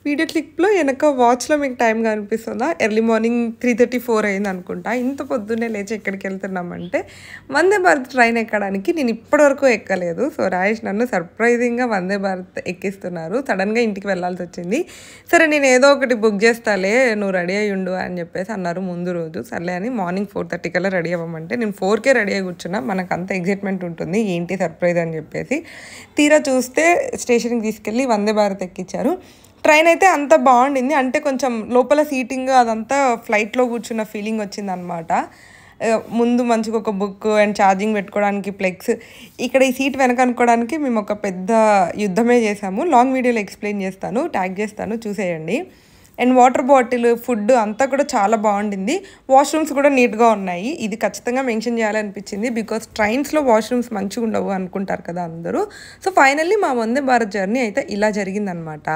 Video క్లిప్‌లో ఎనక వాచ్‌లో మీకు time కనిపిస్తుందా? Early morning 3:34 అయిందనుకుంటా. ఇంత పొద్దున్నే లేచి ఎక్కడికెళ్తున్నామంటే, వందే భారత్ ట్రైన్ ఎక్కడానికి నేను ఇప్పటివరకు ఎక్కలేదు. సో, రాజేష్ నన్ను సర్ప్రైజింగ్‌గా వందే భారత్ ఎక్కిస్తున్నారు. సడెన్‌గా ఇంటికి వెళ్ళాల్సొచ్చింది. సరే నేను ఏదో ఒకటి బుక్ చేస్తాలే, నువ్వు రెడీ అయ్యి ఉండు అని చెప్పేసి అన్నారు ముందు రోజు. సర్లే అని మార్నింగ్ 4:30 కల్లా రెడీ అవ్వమంటే, నేను 4కే రెడీ అయ్యి కూర్చున్నా. మనకంత ఎక్సైట్‌మెంట్ ఉంటుంది. ఏంటి సర్ప్రైజ్ అని చెప్పేసి. తీరా చూస్తే స్టేషన్‌కి తీసుకెళ్ళి వందే భారత్ ఎక్కించారు. ట్రైన్ అయితే అంత బాగుండింది. అంటే కొంచెం లోపల సీటింగ్ అదంతా ఫ్లైట్‌లో కూర్చున్న ఫీలింగ్ వచ్చిందనమాట. ముందు మంచిగా ఒక బుక్ అండ్ ఛార్జింగ్ పెట్టుకోవడానికి ప్లగ్స్. ఇక్కడ ఈ సీట్ వెనక అనుకోవడానికి మేము ఒక పెద్ద యుద్ధమే చేసాము. లాంగ్ వీడియోలో ఎక్స్‌ప్లెయిన్ చేస్తాను. ట్యాగ్ చేస్తాను చూసేయండి. అండ్ వాటర్ బాటిల్, ఫుడ్ అంతా కూడా చాలా బాగుండింది. వాష్‌రూమ్స్ కూడా నీట్‌గా ఉన్నాయి. ఇది ఖచ్చితంగా మెన్షన్ చేయాలనిపించింది. బికాస్ ట్రైన్స్‌లో వాష్‌రూమ్స్ మంచిగా ఉండవు అనుకుంటారు కదా అందరూ. సో, ఫైనల్లీ మా వందే భారత్ జర్నీ అయితే ఇలా జరిగిందనమాట.